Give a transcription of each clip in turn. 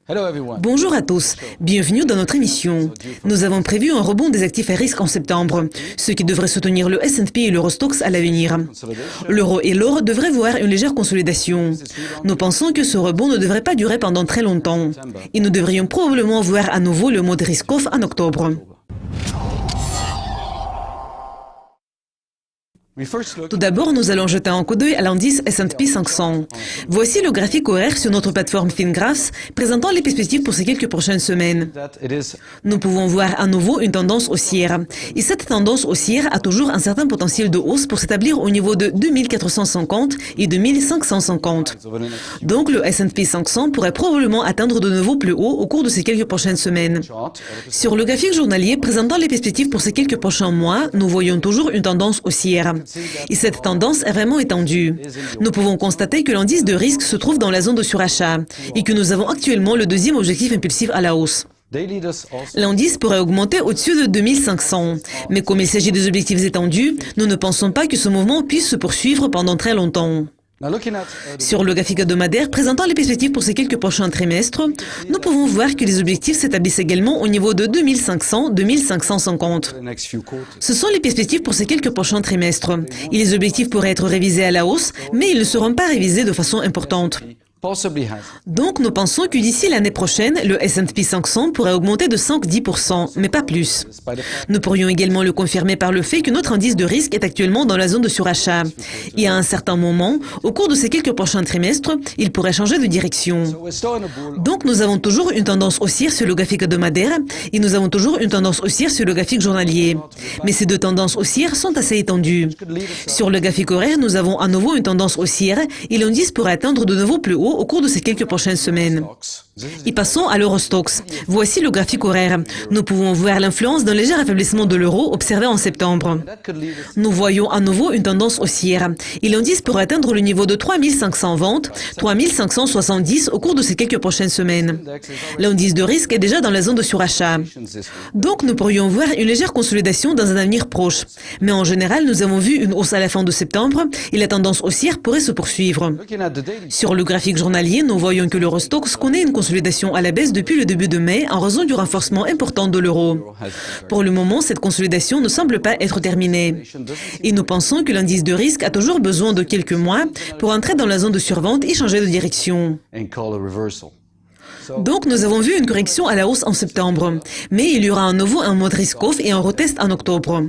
Bonjour à tous, bienvenue dans notre émission. Nous avons prévu un rebond des actifs à risque en septembre, ce qui devrait soutenir le S&P et l'Eurostoxx à l'avenir. L'euro et l'or devraient voir une légère consolidation. Nous pensons que ce rebond ne devrait pas durer pendant très longtemps. Et nous devrions probablement voir à nouveau le mode risk-off en octobre. Tout d'abord, nous allons jeter un coup d'œil à l'indice S&P 500. Voici le graphique horaire sur notre plateforme FinGraphs présentant les perspectives pour ces quelques prochaines semaines. Nous pouvons voir à nouveau une tendance haussière. Et cette tendance haussière a toujours un certain potentiel de hausse pour s'établir au niveau de 2450 et 2550. Donc le S&P 500 pourrait probablement atteindre de nouveaux plus hauts au cours de ces quelques prochaines semaines. Sur le graphique journalier présentant les perspectives pour ces quelques prochains mois, nous voyons toujours une tendance haussière. Et cette tendance est vraiment étendue. Nous pouvons constater que l'indice de risque se trouve dans la zone de surachat et que nous avons actuellement le deuxième objectif impulsif à la hausse. L'indice pourrait augmenter au-dessus de 2500, mais comme il s'agit des objectifs étendus, nous ne pensons pas que ce mouvement puisse se poursuivre pendant très longtemps. Sur le graphique hebdomadaire présentant les perspectives pour ces quelques prochains trimestres, nous pouvons voir que les objectifs s'établissent également au niveau de 2500-2550. Ce sont les perspectives pour ces quelques prochains trimestres. Et les objectifs pourraient être révisés à la hausse, mais ils ne seront pas révisés de façon importante. Donc, nous pensons que d'ici l'année prochaine, le S&P 500 pourrait augmenter de 5-10%, mais pas plus. Nous pourrions également le confirmer par le fait que notre indice de risque est actuellement dans la zone de surachat. Et à un certain moment, au cours de ces quelques prochains trimestres, il pourrait changer de direction. Donc, nous avons toujours une tendance haussière sur le graphique hebdomadaire et nous avons toujours une tendance haussière sur le graphique journalier. Mais ces deux tendances haussières sont assez étendues. Sur le graphique horaire, nous avons à nouveau une tendance haussière et l'indice pourrait atteindre de nouveau plus haut au cours de ces quelques prochaines semaines. Et passons à l'Eurostoxx. Voici le graphique horaire. Nous pouvons voir l'influence d'un léger affaiblissement de l'euro observé en septembre. Nous voyons à nouveau une tendance haussière. Et l'indice pourrait atteindre le niveau de 3520, 3570 au cours de ces quelques prochaines semaines. L'indice de risque est déjà dans la zone de surachat. Donc nous pourrions voir une légère consolidation dans un avenir proche. Mais en général, nous avons vu une hausse à la fin de septembre et la tendance haussière pourrait se poursuivre. Sur le graphique journalier, nous voyons que l'Eurostoxx connaît une consolidation à la baisse depuis le début de mai en raison du renforcement important de l'euro. Pour le moment, cette consolidation ne semble pas être terminée. Et nous pensons que l'indice de risque a toujours besoin de quelques mois pour entrer dans la zone de survente et changer de direction. Donc, nous avons vu une correction à la hausse en septembre, mais il y aura à nouveau un mode risk-off et un retest en octobre.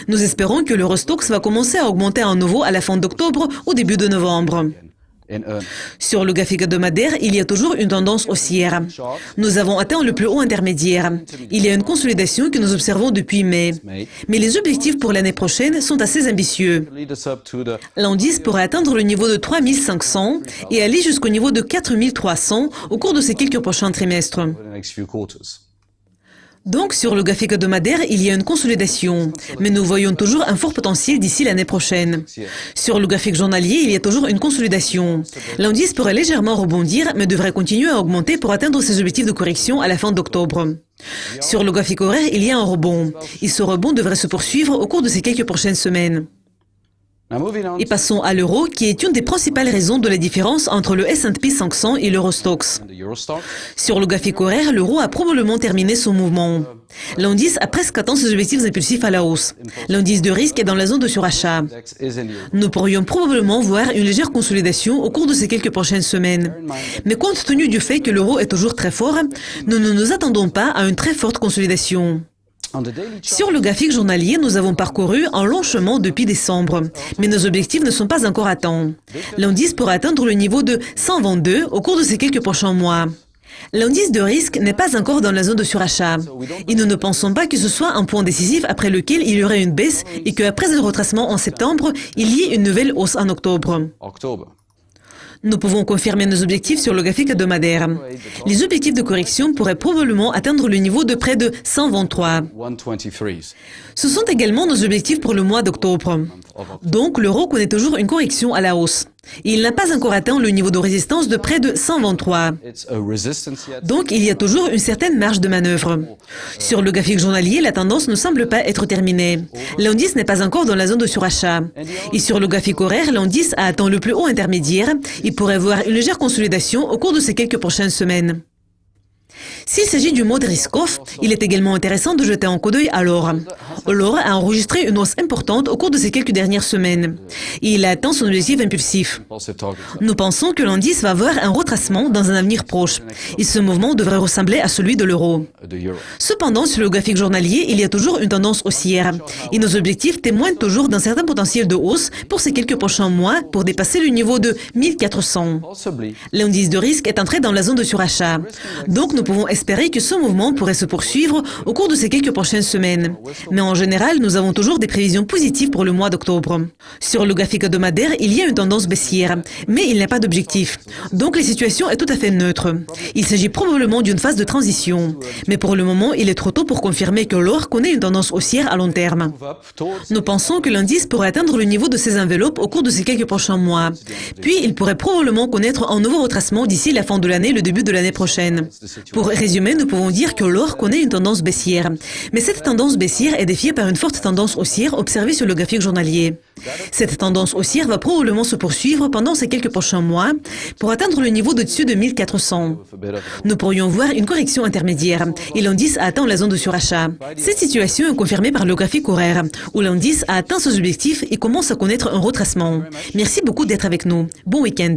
Nous espérons que l'Eurostoxx va commencer à augmenter à nouveau à la fin d'octobre ou début de novembre. Sur le graphique hebdomadaire, il y a toujours une tendance haussière. Nous avons atteint le plus haut intermédiaire. Il y a une consolidation que nous observons depuis mai. Mais les objectifs pour l'année prochaine sont assez ambitieux. L'indice pourrait atteindre le niveau de 3500 et aller jusqu'au niveau de 4300 au cours de ces quelques prochains trimestres. Donc, sur le graphique hebdomadaire, il y a une consolidation, mais nous voyons toujours un fort potentiel d'ici l'année prochaine. Sur le graphique journalier, il y a toujours une consolidation. L'indice pourrait légèrement rebondir, mais devrait continuer à augmenter pour atteindre ses objectifs de correction à la fin d'octobre. Sur le graphique horaire, il y a un rebond, et ce rebond devrait se poursuivre au cours de ces quelques prochaines semaines. Et passons à l'euro, qui est une des principales raisons de la différence entre le S&P 500 et l'Eurostoxx. Sur le graphique horaire, l'euro a probablement terminé son mouvement. L'indice a presque atteint ses objectifs impulsifs à la hausse. L'indice de risque est dans la zone de surachat. Nous pourrions probablement voir une légère consolidation au cours de ces quelques prochaines semaines. Mais compte tenu du fait que l'euro est toujours très fort, nous ne nous attendons pas à une très forte consolidation. Sur le graphique journalier, nous avons parcouru un long chemin depuis décembre, mais nos objectifs ne sont pas encore atteints. L'indice pourrait atteindre le niveau de 122 au cours de ces quelques prochains mois. L'indice de risque n'est pas encore dans la zone de surachat. Et nous ne pensons pas que ce soit un point décisif après lequel il y aurait une baisse et qu'après un retracement en septembre, il y ait une nouvelle hausse en octobre. Nous pouvons confirmer nos objectifs sur le graphique hebdomadaire. Les objectifs de correction pourraient probablement atteindre le niveau de près de 123. Ce sont également nos objectifs pour le mois d'octobre. Donc, l'euro connaît toujours une correction à la hausse. Et il n'a pas encore atteint le niveau de résistance de près de 123. Donc, il y a toujours une certaine marge de manœuvre. Sur le graphique journalier, la tendance ne semble pas être terminée. L'indice n'est pas encore dans la zone de surachat. Et sur le graphique horaire, l'indice a atteint le plus haut intermédiaire et pourrait voir une légère consolidation au cours de ces quelques prochaines semaines. S'il s'agit du mode risk-off, il est également intéressant de jeter un coup d'œil à l'or. L'or a enregistré une hausse importante au cours de ces quelques dernières semaines. Il a atteint son objectif impulsif. Nous pensons que l'indice va avoir un retracement dans un avenir proche. Et ce mouvement devrait ressembler à celui de l'euro. Cependant, sur le graphique journalier, il y a toujours une tendance haussière. Et nos objectifs témoignent toujours d'un certain potentiel de hausse pour ces quelques prochains mois pour dépasser le niveau de 1400. L'indice de risque est entré dans la zone de surachat. Donc, nous pouvons espérer que ce mouvement pourrait se poursuivre au cours de ces quelques prochaines semaines. Mais en général, nous avons toujours des prévisions positives pour le mois d'octobre. Sur le graphique hebdomadaire, il y a une tendance baissière, mais il n'y a pas d'objectif. Donc, la situation est tout à fait neutre. Il s'agit probablement d'une phase de transition. Mais pour le moment, il est trop tôt pour confirmer que l'or connaît une tendance haussière à long terme. Nous pensons que l'indice pourrait atteindre le niveau de ces enveloppes au cours de ces quelques prochains mois. Puis, il pourrait probablement connaître un nouveau retracement d'ici la fin de l'année, le début de l'année prochaine. Pour résumer, nous pouvons dire que l'or connaît une tendance baissière. Mais cette tendance baissière est défiée par une forte tendance haussière observée sur le graphique journalier. Cette tendance haussière va probablement se poursuivre pendant ces quelques prochains mois pour atteindre le niveau d'au-dessus de 1400. Nous pourrions voir une correction intermédiaire et l'indice a atteint la zone de surachat. Cette situation est confirmée par le graphique horaire où l'indice a atteint ses objectifs et commence à connaître un retracement. Merci beaucoup d'être avec nous. Bon week-end.